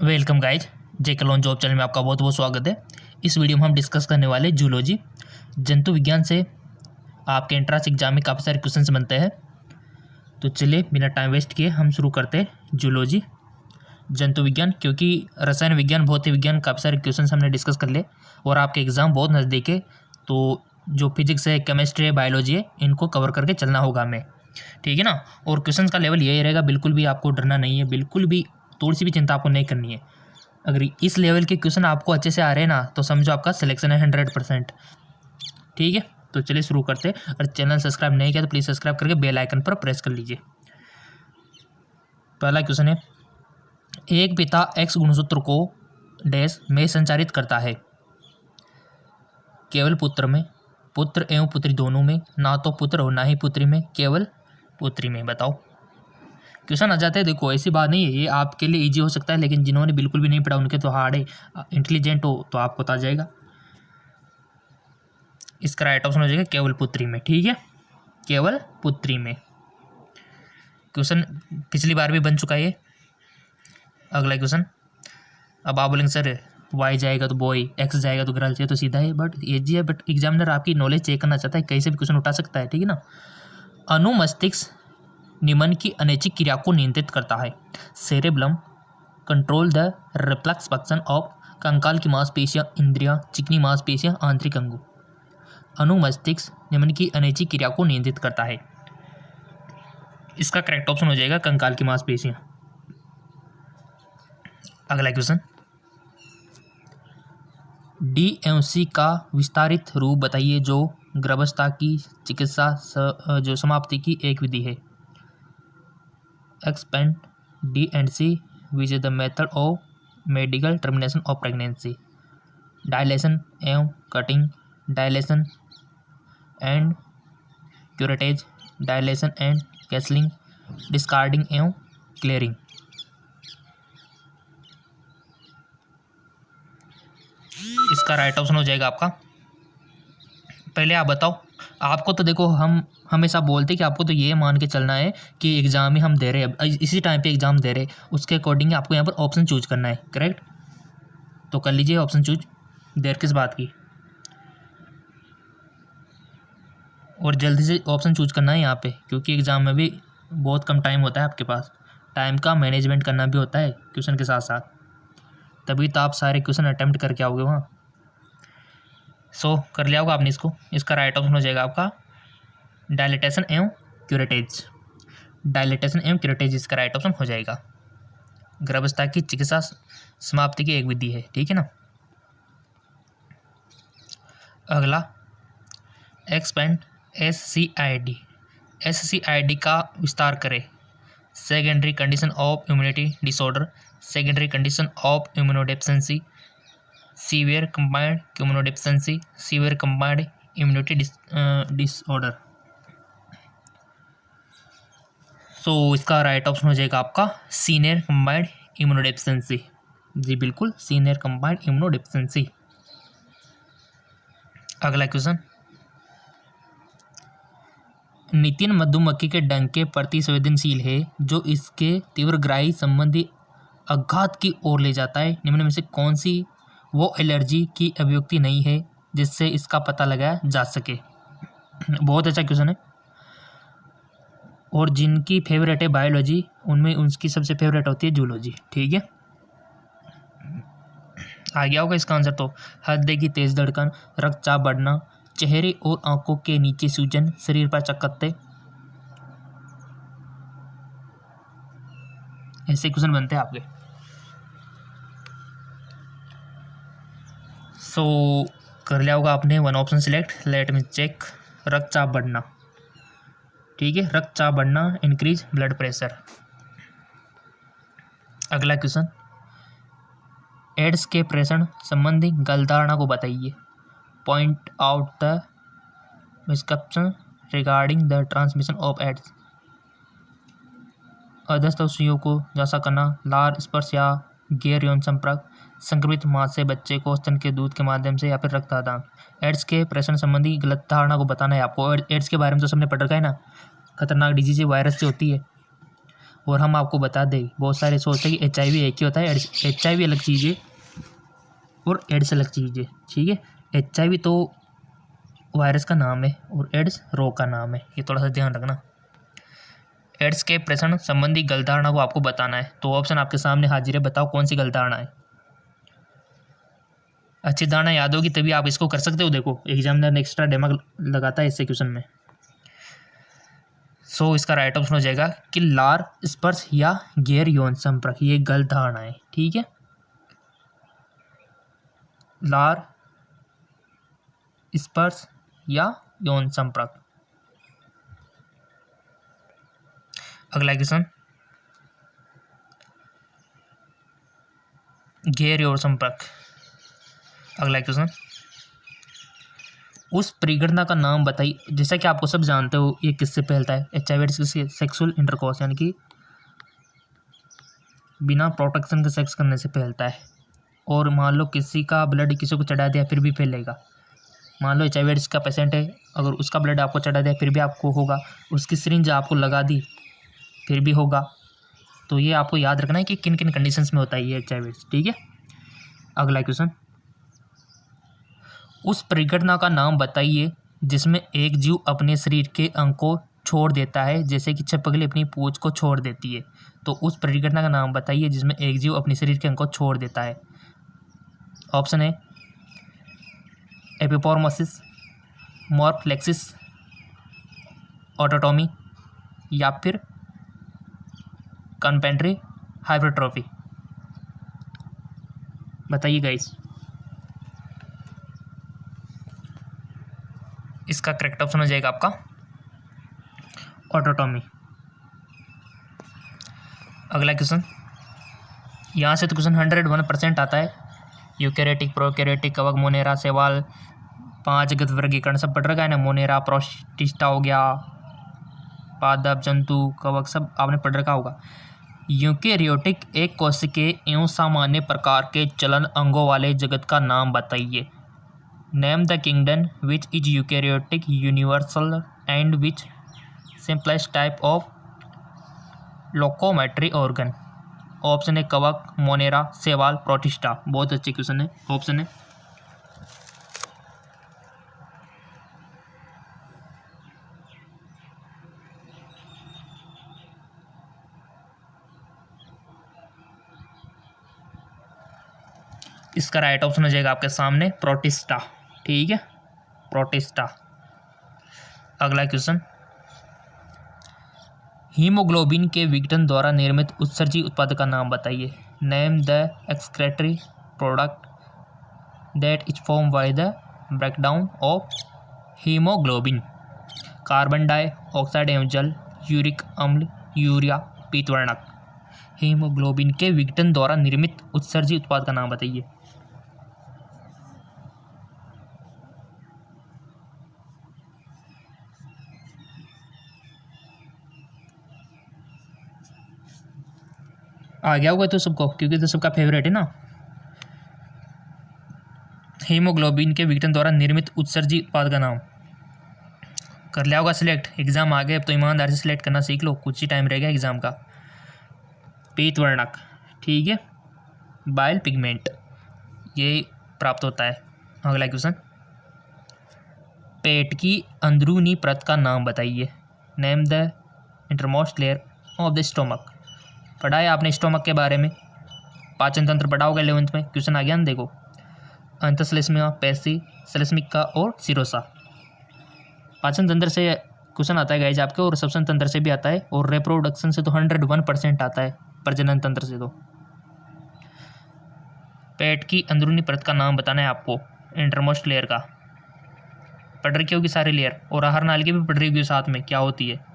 Welcome guys, जेके lawn job channel में आपका बहुत बहुत स्वागत है। इस वीडियो में हम डिस्कस करने वाले जूलॉजी जंतु विज्ञान से आपके एंट्रेंस एग्जाम में काफ़ी सारे क्वेश्चंस बनते हैं। तो चलिए बिना टाइम वेस्ट किए हम शुरू करते हैं जूलॉजी जंतु विज्ञान, क्योंकि रसायन विज्ञान भौतिक विज्ञान काफ़ी सारे क्वेश्चंस हमने डिस्कस कर लिए और आपके एग्ज़ाम बहुत नज़दीक है। तो जो फिजिक्स है, केमिस्ट्री है, बायोलॉजी है, इनको कवर करके चलना होगा हमें, ठीक है ना। और क्वेश्चन का लेवल यही रहेगा, बिल्कुल भी आपको डरना नहीं है, बिल्कुल भी थोड़ी सी भी चिंता आपको नहीं करनी है। अगर इस लेवल के क्वेश्चन आपको अच्छे से आ रहे हैं ना, तो समझो आपका सिलेक्शन है 100%, ठीक है। तो चलिए शुरू करते हैं। और चैनल सब्सक्राइब नहीं किया तो प्लीज़ सब्सक्राइब करके बेल आइकन पर प्रेस कर लीजिए। पहला क्वेश्चन है, एक पिता एक्स गुणसूत्र को डैश में संचारित करता है, केवल पुत्र में, पुत्र एवं पुत्री दोनों में, ना तो पुत्र और ना ही पुत्री में, केवल पुत्री में। बताओ। क्वेश्चन आ जाते हैं। देखो ऐसी बात नहीं है, ये आपके लिए इजी हो सकता है, लेकिन जिन्होंने बिल्कुल भी नहीं पढ़ा उनके तो हार्ड है। इंटेलिजेंट हो तो आपको तो आ जाएगा। इसका राइट ऑप्शन हो जाएगा केवल पुत्री में, ठीक है, केवल पुत्री में। क्वेश्चन पिछली बार भी बन चुका है ये। अगला क्वेश्चन, अब आप बोलेंगे सर वाई जाएगा तो बॉय, एक्स जाएगा तो गर्ल, चाहिए तो सीधा है, बट इजी है। बट एग्जामिनर आपकी नॉलेज चेक करना चाहता है, कहीं से भी क्वेश्चन उठा सकता है, ठीक है ना। अनुमस्तिष्क निम्न की अनैच्छिक क्रिया को नियंत्रित करता है। Cerebellum control the reflex function of, कंकाल की मांसपेशियां, इंद्रियां, चिकनी मांसपेशियां, आंतरिक अंगों। अनुमस्तिष्क निम्न की अनैच्छिक क्रिया को नियंत्रित करता है। इसका करेक्ट ऑप्शन हो जाएगा कंकाल की मांसपेशियां। अगला क्वेश्चन, डी एवं सी का विस्तारित रूप बताइए जो गर्भावस्था की चिकित्सा जो समाप्ति की एक विधि है। Expand D and C which is the method of medical termination of pregnancy. Dilation एवं cutting, dilation and curettage, dilation and कैसलिंग, डिस्कार्डिंग एवं क्लियरिंग। इसका राइट ऑप्शन हो जाएगा आपका। पहले आप बताओ, आपको तो देखो हम हमेशा बोलते कि आपको तो ये मान के चलना है कि एग्ज़ाम ही हम दे रहे हैं, इसी टाइम पे एग्ज़ाम दे रहे हैं, उसके अकॉर्डिंग आपको यहाँ पर ऑप्शन चूज करना है, करेक्ट। तो कर लीजिए ऑप्शन चूज, देर किस बात की। और जल्दी से ऑप्शन चूज करना है यहाँ पे, क्योंकि एग्ज़ाम में भी बहुत कम टाइम होता है आपके पास, टाइम का मैनेजमेंट करना भी होता है क्वेश्चन के साथ साथ, तभी तो आप सारे क्वेश्चन अटैम्प्ट करके आओगे वहाँ। सो कर लिया होगा आपने इसको। इसका राइट ऑप्शन हो जाएगा आपका डायलेटेशन एवं क्यूरेटेज। डायलेटेशन एवं क्यूरेटेज इसका राइट ऑप्शन हो जाएगा। गर्भावस्था की चिकित्सा समाप्ति की एक विधि है, ठीक है ना। अगला, एक्सपेंड SCID, SCID का विस्तार करें। Secondary condition of immunity disorder, secondary condition of immunodeficiency, severe combined immunodeficiency, severe combined immunity disorder. So इसका राइट ऑप्शन हो जाएगा आपका सीनियर कंबाइंड इम्यूनोडेफिशिएंसी। जी बिल्कुल, सीनियर कंबाइंड इम्यूनोडेफिशिएंसी। अगला क्वेश्चन, नितिन मधुमक्खी के डंक के प्रति संवेदनशील है जो इसके तीव्रग्राही संबंधी आघात की ओर ले जाता है। निम्न में से कौन सी वो एलर्जी की अभिव्यक्ति नहीं है जिससे इसका पता लगाया जा सके। बहुत अच्छा क्वेश्चन है। और जिनकी फेवरेट है बायोलॉजी, उनमें उनकी सबसे फेवरेट होती है जूलॉजी, ठीक है। आ गया होगा इसका आंसर। तो हृदय की तेज धड़कन, रक्तचाप बढ़ना, चेहरे और आंखों के नीचे सूजन, शरीर पर चकत्ते, ऐसे क्वेश्चन बनते हैं आपके। सो कर लिया होगा आपने one option select. Let me check. रक्तचाप बढ़ना, ठीक है, रक्तचाप बढ़ना, इंक्रीज ब्लड प्रेशर। अगला क्वेश्चन, एड्स के प्रेषण संबंधी गलत को बताइए। Point out the misconception regarding the transmission of AIDS. अदस्थ सुइयों को जांचा करना, लार स्पर्श या गैर यौन संपर्क, संक्रमित मां से बच्चे को स्तन के दूध के माध्यम से, या फिर रक्तदान। एड्स के प्रेषण संबंधी गलत धारणा को बताना है आपको। एड्स के बारे में तो सबने पढ़ रखा है ना, खतरनाक डिजीज वायरस से होती है। और हम आपको बता दें, बहुत सारे सोचते हैं कि HIV एक ही होता है, HIV अलग चीज़ है और एड्स अलग चीज़ है, ठीक है। HIV तो वायरस का नाम है और एड्स रोग का नाम है, ये थोड़ा सा ध्यान रखना। एड्स के प्रसारण संबंधी गलत धारणा को आपको बताना है, तो ऑप्शन आपके सामने हाजिर है, बताओ कौन सी गलत धारणा है। अच्छी धारणा याद होगी तभी आप इसको कर सकते हो। देखो एग्जामिनर ने एक्स्ट्रा दिमाग लगाता है इससे क्वेश्चन में। सो इसका राइट ऑप्शन हो जाएगा कि लार, स्पर्श या गैर यौन संपर्क, ये गलत धारणा है, ठीक है। लार, स्पर्श या यौन संपर्क। अगला क्वेश्चन, गैर यौन संपर्क। अगला क्वेश्चन, उस परिघटना का नाम बताइए। जैसा कि आपको सब जानते हो ये किससे फैलता है, HIV एड्स किससे, सेक्सुअल इंटरकोर्स यानी कि बिना प्रोटेक्शन के सेक्स करने से फैलता है। और मान लो किसी का ब्लड किसी को चढ़ा दिया फिर भी फैलेगा। मान लो HIV एड्स का पेशेंट है, अगर उसका ब्लड आपको चढ़ा दिया फिर भी आपको होगा, उसकी सिरिंज आपको लगा दी फिर भी होगा। तो ये आपको याद रखना है कि किन किन कंडीशंस में होता है ये HIV एड्स, ठीक है। अगला क्वेश्चन, उस परिघटना का नाम बताइए जिसमें एक जीव अपने शरीर के अंग को छोड़ देता है, जैसे कि छिपकली अपनी पूंछ को छोड़ देती है। तो उस परिघटना का नाम बताइए जिसमें एक जीव अपने शरीर के अंग को छोड़ देता है। ऑप्शन है एपिपोरमोसिस, मॉर्फलेक्सिस, ऑटोटॉमी या फिर कॉन्पेंट्री हाइपरट्रॉफी। बताइए गाइस। इसका करेक्ट ऑप्शन हो जाएगा आपका ऑटोटॉमी। अगला क्वेश्चन, यहाँ से तो क्वेश्चन 101% आता है। यूकैरियोटिक, प्रोकैरियोटिक, कवक, मोनेरा, शैवाल, 5 गत वर्गीकरण सब पढ़ रखा है ना। मोनेरा, प्रोटिस्टा हो गया, पादप, जंतु, कवक सब आपने पढ़ रखा होगा। यूकैरियोटिक एक कोशिकीय एवं सामान्य प्रकार के चलन अंगों वाले जगत का नाम बताइए। Name the kingdom which is eukaryotic, universal and which simplest type of locomotory organ. Option है कवक, मोनेरा, शैवाल, प्रोटिस्टा। बहुत अच्छे क्वेश्चन है, ऑप्शन है इसका राइट ऑप्शन हो जाएगा आपके सामने प्रोटिस्टा, ठीक है, प्रोटिस्टा। अगला क्वेश्चन, हीमोग्लोबिन के विघटन द्वारा निर्मित उत्सर्जी उत्पाद का नाम बताइए। Name the excretory product that is form by the breakdown of haemoglobin. Carbon dioxide एवं जल, यूरिक अम्ल, यूरिया, पीतवर्णक। हीमोग्लोबिन के विघटन द्वारा निर्मित उत्सर्जी उत्पाद का नाम बताइए। आ गया होगा तो सबको, क्योंकि तो सबका फेवरेट है ना। हीमोग्लोबिन के विघटन द्वारा निर्मित उत्सर्जी उत्पाद का नाम कर लिया होगा सिलेक्ट। एग्जाम आ गए अब तो ईमानदारी से सिलेक्ट करना सीख लो, कुछ ही टाइम रह गया एग्जाम का। पीतवर्णक, ठीक है, बाइल पिगमेंट ये प्राप्त होता है। अगला क्वेश्चन, पेट की अंदरूनी परत का नाम बताइए। Name the intermost layer of the stomach. पढ़ा है आपने स्टोमक के बारे में, पाचन तंत्र पढ़ा होगा 11th में, क्वेश्चन आ गया ना। देखो अंतश्लेष्मिका, पेशी, श्लेष्मिका और सिरोसा। पाचन तंत्र से क्वेश्चन आता है गाइज आपके, और श्वसन तंत्र से भी आता है, और रिप्रोडक्शन से तो 101% आता है, प्रजनन तंत्र से। तो पेट की अंदरूनी परत का नाम बताना है आपको, इंटरमोस्ट लेयर का। पढ़ रखी होगी सारी लेयर, और आहार नाल की भी पढ़ रही होगी साथ में क्या होती है।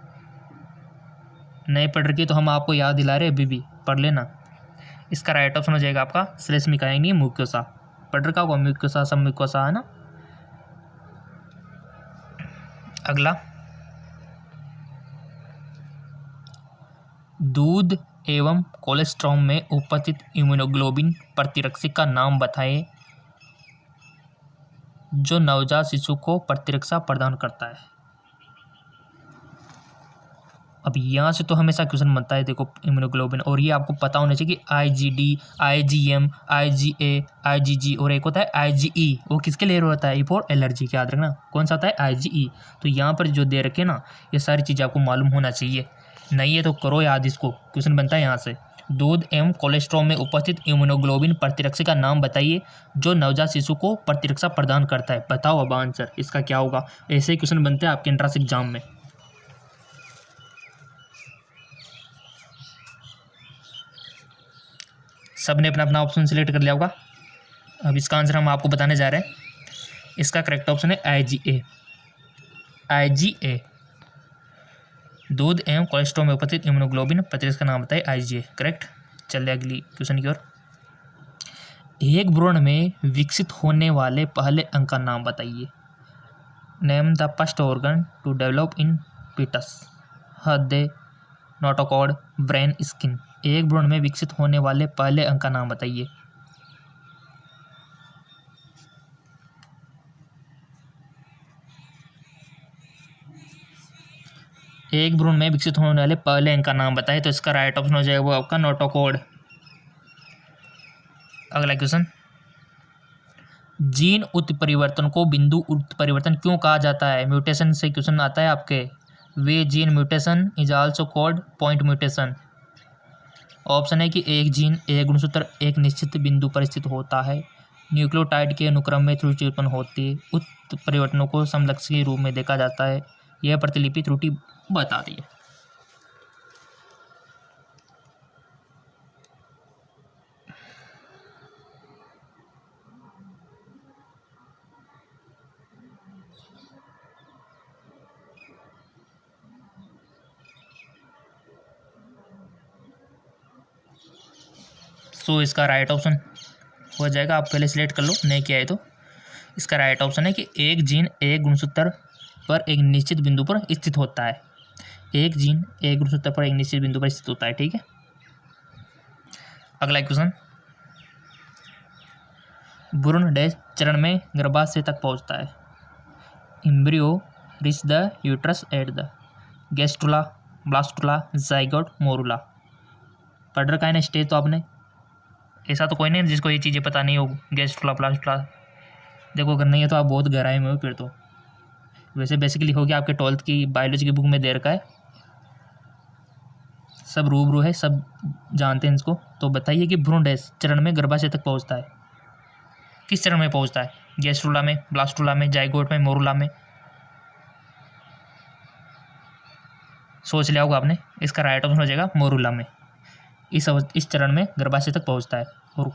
नहीं पढ़ रखी तो हम आपको याद दिला रहे, अभी भी पढ़ लेना। इसका राइट ऑप्शन हो जाएगा आपका श्लेष्मिका यानी म्यूकोसा। पढ़ रखा होगा म्यूकोसा, सब म्यूकोसा है ना। अगला, दूध एवं कोलेस्ट्रॉम में उपस्थित इम्यूनोग्लोबिन प्रतिरक्षी का नाम बताएं जो नवजात शिशु को प्रतिरक्षा प्रदान करता है। अब यहाँ से तो हमेशा क्वेश्चन बनता है, देखो इम्यूनोग्लोबिन, और ये आपको पता होना चाहिए कि IgD, IgM, IgA, IgG और एक होता है IgE, वो किसके लिए होता है, फॉर एलर्जी, याद रखना कौन सा होता है, IgE। तो यहाँ पर जो दे रखे ना, ये सारी चीज़ें आपको मालूम होना चाहिए, नहीं है तो करो याद, इसको क्वेश्चन बनता है यहाँ से। दूध एवं कोलेस्ट्रॉल में उपस्थित इम्यूनोग्लोबिन प्रतिरक्षी का नाम बताइए जो नवजात शिशु को प्रतिरक्षा प्रदान करता है। बताओ अब आंसर इसका क्या होगा। ऐसे ही क्वेश्चन बनते हैं आपके एंट्रेंस एग्जाम में। सब ने अपना अपना ऑप्शन सिलेक्ट कर लिया होगा। अब इसका आंसर हम आपको बताने जा रहे हैं। इसका करेक्ट ऑप्शन है IgA। IgA दूध एवं कोलेस्ट्रॉल में उपस्थित इम्यूनोग्लोबिन प्रतिरक्षी का नाम बताइए, IgA करेक्ट। चलिए अगली क्वेश्चन की ओर। एक भ्रूण में विकसित होने वाले पहले अंग का नाम बताइए। Name the first organ to develop in foetus. हृदय, नोटोकॉर्ड, ब्रेन, स्किन। एक भ्रूण में विकसित होने वाले पहले अंग का नाम बताइए। एक भ्रूण में विकसित होने वाले पहले अंग का नाम बताइए, तो इसका राइट ऑप्शन हो जाएगा वो आपका नोटोकॉर्ड। अगला क्वेश्चन, जीन उत्परिवर्तन को बिंदु उत्परिवर्तन क्यों कहा जाता है। म्यूटेशन से क्वेश्चन आता है आपके। वे gene mutation is also called point mutation. Option है कि एक जीन एक गुणसूत्र एक निश्चित बिंदु पर स्थित होता है, न्यूक्लियोटाइड के अनुक्रम में त्रुटि उत्पन्न होती है, उत्परिवर्तनों को समलक्षी के रूप में देखा जाता है, यह प्रतिलिपि त्रुटि बताती है। सो इसका राइट ऑप्शन हो जाएगा, आप पहले सिलेक्ट कर लो, नहीं किया है तो। इसका राइट ऑप्शन है कि एक जीन एक गुणसूत्र पर एक निश्चित बिंदु पर स्थित होता है। एक जीन एक गुणसूत्र पर एक निश्चित बिंदु पर स्थित होता है, ठीक है। अगला क्वेश्चन, भ्रूण डैश चरण में गर्भाशय तक पहुंचता है। Embryo reach the uterus at the gastrula, blastula, zygote, morula. पढ़ रखा है ना स्टेज तो आपने, ऐसा तो कोई नहीं जिसको ये चीज़ें पता नहीं हो। गैस्ट्रुला, ब्लास्टुला, देखो अगर नहीं है तो आप बहुत गहराई में हो फिर तो। वैसे बेसिकली हो गया आपके 12th की बायोलॉजी की बुक में दे रखा है, सब रूबरू है, सब जानते हैं इसको। तो बताइए कि भ्रूण डैश चरण में गर्भाशय तक पहुंचता है, किस चरण में पहुंचता है। गैस्ट्रुला में, ब्लास्टुला में, जाइगोट में, मोरुला में। सोच लिया होगा आपने। इसका राइट ऑप्शन हो जाएगा मोरुला में। इस चरण में गर्भाशय तक पहुंचता है। और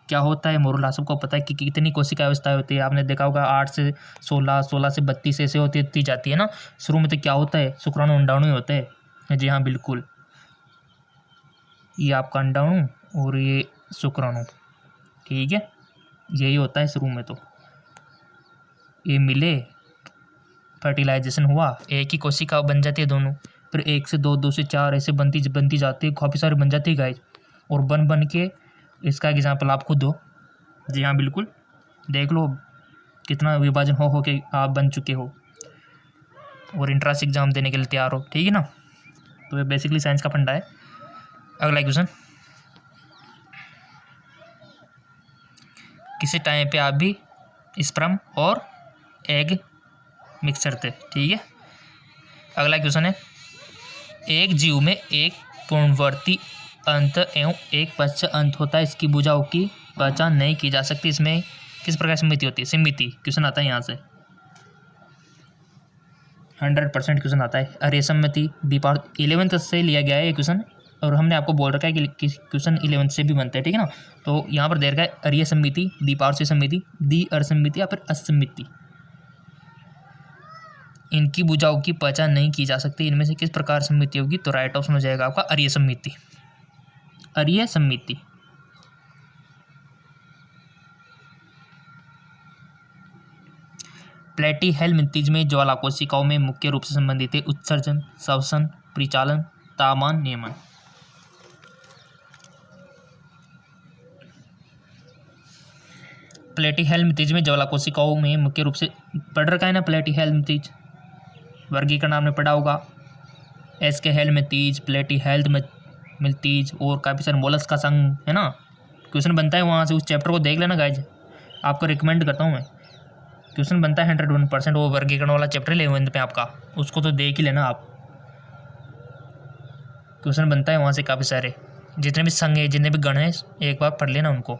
क्या होता है मोरुला, सबको पता है कि कितनी कोशिका अवस्थाएं होती है। आपने देखा होगा 8 से 16, 16 से 32 ऐसे होती जाती है ना। शुरू में तो क्या होता है, शुक्राणु अंडाणु ही होते हैं। जी हाँ बिल्कुल, ये आपका अंडाणु और ये शुक्राणु, ठीक है, यही होता है शुरू में। तो ये मिले, फर्टिलाइजेशन हुआ, एक ही कोशिका बन जाती है दोनों, फिर 1 से 2, 2 से 4 ऐसे बनती जाती है, काफ़ी सारी बन जाती है गाइस। और बन के इसका एग्जाम्पल आप खुद दो। जी हाँ बिल्कुल, देख लो कितना विभाजन हो के आप बन चुके हो और इंट्रांस एग्जाम देने के लिए तैयार हो, ठीक है ना। तो ये बेसिकली साइंस का फंडा है। अगला क्वेश्चन, किसी टाइम पे आप भी स्पर्म और एग मिक्सचर थे, ठीक है। अगला क्वेश्चन है, एक जीव में एक पूर्णवर्ती अंत एवं एक पश्चात अंत होता है, इसकी भुजाओं की पहचान नहीं की जा सकती, इसमें किस प्रकार की समिति होती है। समिति क्वेश्चन आता है यहाँ से, 100% क्वेश्चन आता है। अरे समिति दीपार्थ 11th से लिया गया है ये क्वेश्चन, और हमने आपको बोल रखा है कि क्वेश्चन 11th से भी बनते हैं, ठीक है ना। तो यहाँ पर दे रखा है अरीय समिति, दीपार्थ समिति, दी अर समिति या फिर असमिति। इनकी भुजाओं की पहचान नहीं की जा सकती, इनमें से किस प्रकार समिति होगी। तो राइट ऑप्शन हो जाएगा आपका अरीय समिति। अरीय समिति। प्लेटीहेल्मिंथेज में ज्वाला कोशिकाओं में मुख्य रूप से संबंधित है उत्सर्जन, श्वसन, परिचालन, तापमान नियमन। प्लेटीहेल्मिंथेज में ज्वाला कोशिकाओं में मुख्य रूप से पढ़ रखा है ना, प्लेटीहेल्मिंथेज वर्गीकरण आपने पढ़ा होगा। एस के हेल्थ में तीज, प्लेटी हेल्थ में तीज, और काफ़ी सारे मोलस्क का संग है ना, क्वेश्चन बनता है वहाँ से। उस चैप्टर को देख लेना गाइज, आपको रिकमेंड करता हूँ मैं। क्वेश्चन बनता है 101%, वो वर्गीकरण वाला चैप्टर 11th पे आपका, उसको तो देख ही लेना आप। क्वेश्चन बनता है वहाँ से काफ़ी सारे, जितने भी संघ है, जितने भी गण हैं, एक बार पढ़ लेना उनको।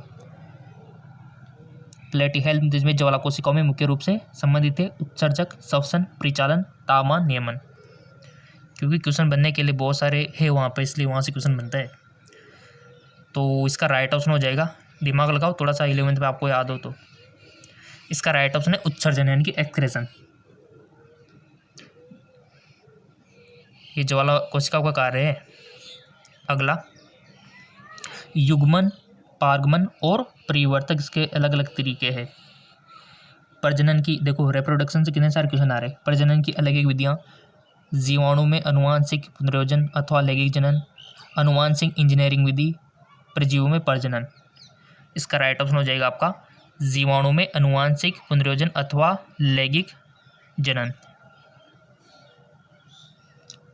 प्लेटी हेल्थ जिसमें ज्वाला कोशिकाओं में मुख्य रूप से संबंधित है उत्सर्जक, श्वसन, परिचालन, तापमान नियमन, क्योंकि क्वेश्चन बनने के लिए बहुत सारे है वहाँ पर, इसलिए वहाँ से क्वेश्चन बनता है। तो इसका राइट ऑप्शन हो जाएगा, दिमाग लगाओ थोड़ा सा, 11th में आपको याद हो तो। इसका राइट ऑप्शन है उत्सर्जन, यानी कि एक्सक्रेशन। ये ज्वाला कोशिकाओं का कार्य है। अगला, युग्मन, पारगमन और परिवर्तक, इसके अलग अलग तरीके हैं। प्रजनन की, देखो रिप्रोडक्शन से कितने सारे क्वेश्चन आ रहे हैं। प्रजनन की अलग अलग विधियाँ, जीवाणु में अनुवांशिक पुनर्योजन अथवा लैंगिक जनन, अनुवांशिक इंजीनियरिंग विधि, प्रजीवों में प्रजनन। इसका राइट ऑप्शन हो जाएगा आपका जीवाणु में अनुवांशिक पुनर्योजन अथवा लैंगिक जनन।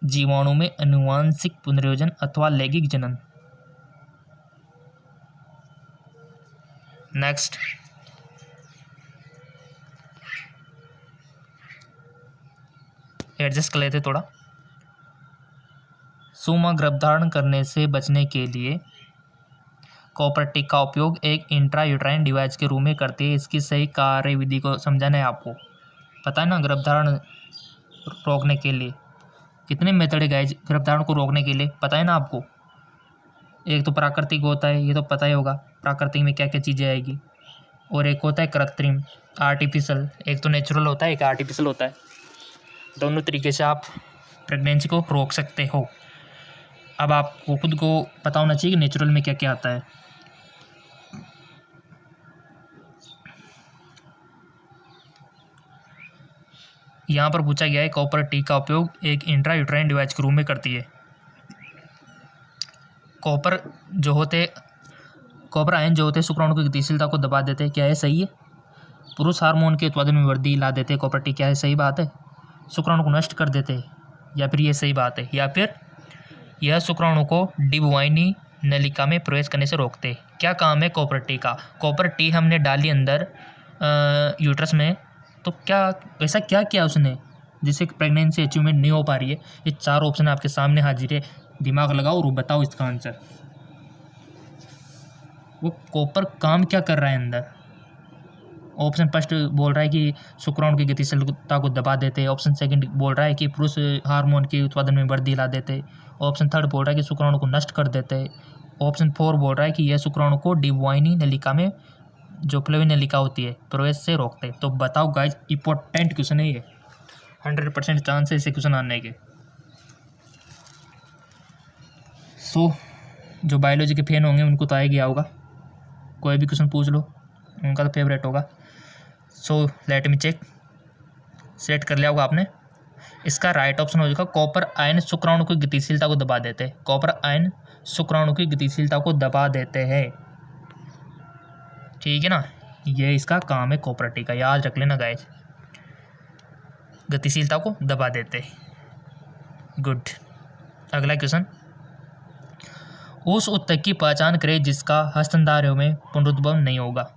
जीवाणु में अनुवांशिक पुनर्योजन अथवा लैंगिक जनन। नेक्स्ट, एडजस्ट कर लेते थोड़ा। सुमा गर्भधारण करने से बचने के लिए कॉपर टिक का उपयोग एक इंट्रायूट्राइन डिवाइस के रूप में करती है। इसकी सही कार्यविधि को समझाना है आपको। पता है ना, गर्भधारण रोकने के लिए कितने मेथड है गाइज, गर्भधारण को रोकने के लिए पता है ना आपको। एक तो प्राकृतिक होता है, ये तो पता ही होगा प्राकृतिक में क्या क्या चीज़ें आएगी, और एक होता है कृत्रिम, आर्टिफिशियल। एक तो नेचुरल होता है, एक आर्टिफिशियल होता है। दोनों तरीके से आप प्रेगनेंसी को रोक सकते हो। अब आपको खुद को पता होना चाहिए कि नेचुरल में क्या क्या आता है। यहाँ पर पूछा गया है कॉपर टी का उपयोग एक इंट्रायूट्राइन डिवाइस के रूप में करती है। कॉपर आयन जो होते हैं शुक्राणु की गतिशीलता को दबा देते हैं। क्या है, सही है? पुरुष हार्मोन के उत्पादन में वृद्धि ला देते हैं कॉपर टी। क्या है, सही बात है? शुक्राणु को नष्ट कर देते हैं, या फिर ये सही बात है? या फिर यह शुक्राणु को डिबवाहिनी नलिका में प्रवेश करने से रोकते हैं। क्या काम है कॉपर टी का? कॉपर टी हमने डाली अंदर यूट्रस में, तो क्या ऐसा क्या किया उसने जिससे प्रेगनेंसी अचीवमेंट नहीं हो पा रही है? ये चार ऑप्शन आपके सामने हाजिर है, दिमाग लगाओ और बताओ इसका आंसर। वो कॉपर काम क्या कर रहा है अंदर? ऑप्शन फर्स्ट बोल रहा है कि शुक्राणु की गतिशीलता को दबा देते हैं। ऑप्शन सेकंड बोल रहा है कि पुरुष हार्मोन के उत्पादन में वृद्धि ला देते। ऑप्शन थर्ड बोल रहा है कि शुक्राणु को नष्ट कर देते हैं। ऑप्शन फोर बोल रहा है कि यह शुक्राणु को डिबवाहिनी नलिका में, जो फ्लेवी नलिका होती है, प्रवेश से रोकते हैं। तो बताओ गाइज, इंपॉर्टेंट क्वेश्चन है ये, 100% चांस है इसे क्वेश्चन आने के। सो जो बायोलॉजी के फैन होंगे उनको तो आ ही गया होगा, कोई भी क्वेश्चन पूछ लो उनका तो फेवरेट होगा। So let me check, set कर लिया होगा आपने। इसका राइट ऑप्शन हो जाएगा कॉपर आयन शुक्राणु की गतिशीलता को दबा देते हैं। कॉपर आयन शुक्राणु की गतिशीलता को दबा देते हैं, ठीक है ना। ये इसका काम है कॉपर टी का, याद रख लेना गाइज, गतिशीलता को दबा देते। गुड। अगला क्वेश्चन, उस उत्तक की पहचान करें जिसका हस्तांतरण में पुनरुद्भव नहीं होगा।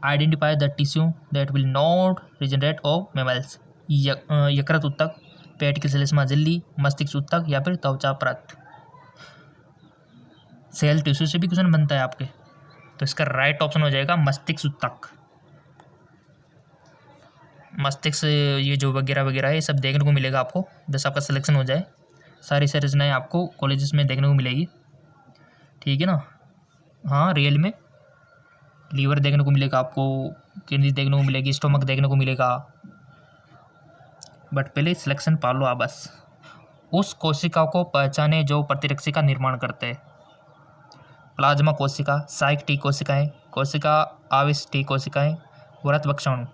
Identify the tissue that will not regenerate of mammals. यकृत उत्तक, पेट की श्लेष्मा झिल्ली, मस्तिष्क उत्तक, या फिर त्वचा परत। सेल टिश्यू से भी क्वेश्चन बनता है आपके, तो इसका राइट ऑप्शन हो जाएगा मस्तिष्क उत्तक। मस्तिष्क ये जो वगैरह वगैरह है सब देखने को मिलेगा आपको, जैसे आपका सिलेक्शन हो जाए सारी संरचनाएं आपको कॉलेजेस में देखने को मिलेगी, ठीक है ना। हाँ, रियल में लीवर देखने को मिलेगा आपको, किडनी देखने को मिलेगी, स्टोमक देखने को मिलेगा, बट पहले सिलेक्शन पा लो आप बस। उस कोशिका को पहचाने जो प्रतिरक्षी का निर्माण करते हैं। प्लाज्मा कोशिका, साइक टी कोशिकाएं, कोशिका आवेश टी कोशिकाएं, व्रत वक्षाणु।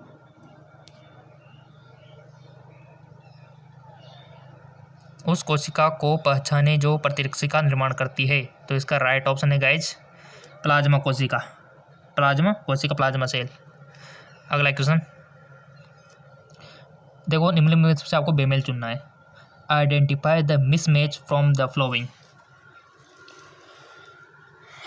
उस कोशिका को पहचाने जो प्रतिरक्षी का निर्माण करती है, तो इसका राइट ऑप्शन है गाइज प्लाज्मा कोशिका। प्लाज्मा कोशिका, प्लाज्मा सेल। अगला क्वेश्चन देखो, निम्नलिखित में से आपको बेमेल चुनना है। Identify the mismatch from the flowing.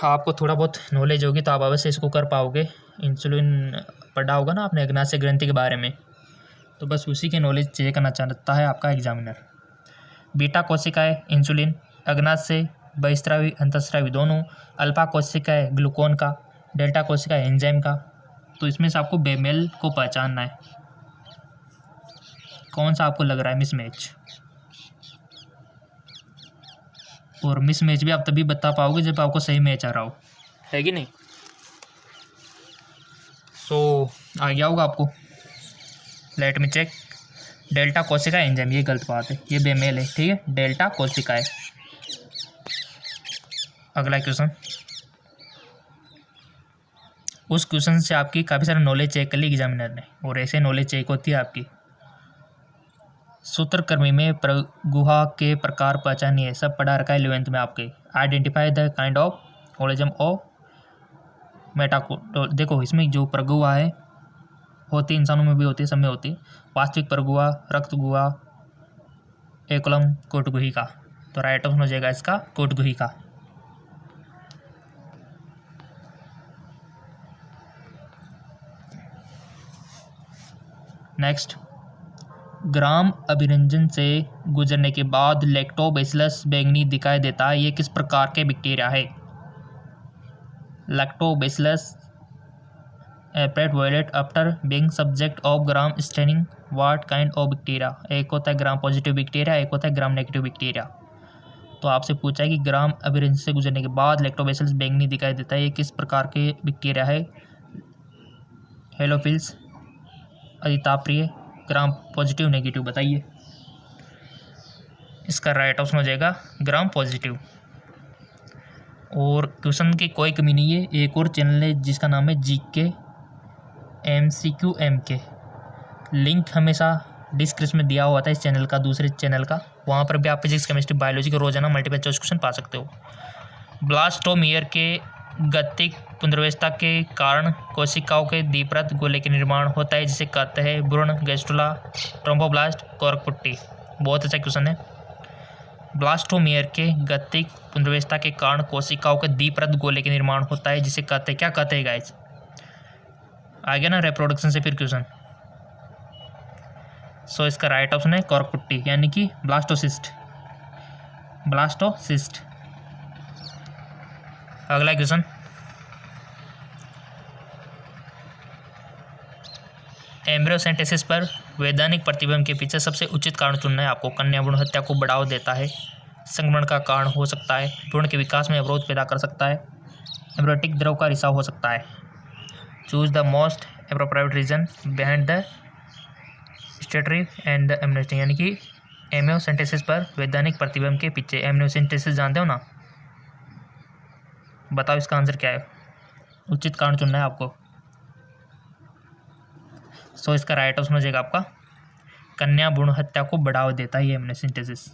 आपको थोड़ा बहुत नॉलेज होगी तो आप अवश्य इसको कर पाओगे। इंसुलिन पढ़ा होगा ना आपने अग्नाशय ग्रंथि के बारे में, तो बस उसी के नॉलेज चेक करना चाहता है आपका एग्जामिनर। बीटा कोशिकाएं इंसुलिन, अग्नाशय बहिस्रावी अंतःस्रावी दोनों, अल्फा कोशिकाएं ग्लूकोन का, डेल्टा कोशिकाएं एंजाइम का। तो इसमें से आपको बेमेल को पहचानना है, कौन सा आपको लग रहा है मिसमैच। और मिसमैच भी आप तभी बता पाओगे जब आपको सही मैच आ रहा हो, है कि नहीं। सो आ गया होगा आपको। Let me check. डेल्टा कोशिका एंजाइम, ये गलत बात है, ये बेमेल है, ठीक है। डेल्टा कोशिकाएं। अगला क्वेश्चन, उस क्वेश्चन से आपकी काफ़ी सारी नॉलेज चेक कर ली एग्जामिनर ने, और ऐसे नॉलेज चेक होती है आपकी। सूत्रक्रमी में प्रगुहा के प्रकार पहचानिए, सब पढ़ा रखा है 11th में आपके। Identify the kind of organism of मेटाको। देखो इसमें जो प्रगुहा है होती है, इंसानों में भी होती है, सब में होती है। वास्तविक प्रगुहा, रक्त गुहा, एकलम, कोटगुहिका। तो राइट ऑप्शन हो जाएगा इसका कोटगुहिका। नेक्स्ट, ग्राम अभिरंजन से गुजरने के बाद लैक्टोबैसिलस बैंगनी दिखाई देता है, ये किस प्रकार के बैक्टीरिया है। Lactobacillus appear violet after being subject of gram staining, what kind of bacteria. एक होता है ग्राम पॉजिटिव बैक्टीरिया, एक होता है ग्राम नेगेटिव बैक्टीरिया। तो आपसे पूछा है कि ग्राम अभिरंजन से गुजरने के बाद लैक्टोबैसिलस बैंगनी दिखाई देता है, ये किस प्रकार के बैक्टीरिया है। हेलोफिल्स, अधिताप्रिय, ग्राम पॉजिटिव नेगेटिव, बताइए। इसका राइट ऑप्शन हो जाएगा ग्राम पॉजिटिव। और क्वेश्चन की कोई कमी नहीं है। एक और चैनल है जिसका नाम है GK MCQ MK, लिंक हमेशा डिस्क्रिप्शन में दिया हुआ था इस चैनल का, दूसरे चैनल का। वहाँ पर भी आप फिजिक्स केमिस्ट्री बायोलॉजी के रोजाना मल्टीपल चॉइस क्वेश्चन पा सकते हो। ब्लास्टोमियर के गतिक पुनर्व्यवस्था के कारण कोशिकाओं के द्विपरत गोले के निर्माण होता है, जिसे कहते हैं भ्रूण, गैस्ट्रुला, ट्रोम्बोब्लास्ट, कोरक पुट्टी। बहुत अच्छा क्वेश्चन है। ब्लास्टोमियर के गतिक पुनर्व्यवस्था के कारण कोशिकाओं के द्विपरत गोले के निर्माण होता है, जिसे कहते हैं, क्या कहते हैं गाइस। आ गया ना रिप्रोडक्शन से फिर क्वेश्चन। सो इसका राइट ऑप्शन है कोरक पुट्टी, यानी कि ब्लास्टोसिस्ट। ब्लास्टोसिस्ट। अगला क्वेश्चन, एम्ब्रियोसेंटेसिस पर वैधानिक प्रतिबंध के पीछे सबसे उचित कारण चुनना है आपको। कन्या भ्रूण हत्या को बढ़ावा देता है, संक्रमण का कारण हो सकता है, भ्रूण के विकास में अवरोध पैदा कर सकता है, एम्ब्रियोटिक द्रव का रिसाव हो सकता है। Choose the most appropriate reason behind the स्टेटरी एंड द एम्ब्रियोसिस, यानी कि एम्ब्रियोसेंटेसिस पर वैधानिक प्रतिबंध के पीछे। एम्ब्रियोसेंटेसिस जानते हो ना, बताओ इसका आंसर क्या है। उचित कारण चुनना है आपको। सो इसका राइट ऑप्शन हो जाएगा आपका कन्या भ्रूण हत्या को बढ़ावा देता है ये एम्ब्रियोसेंटेसिस।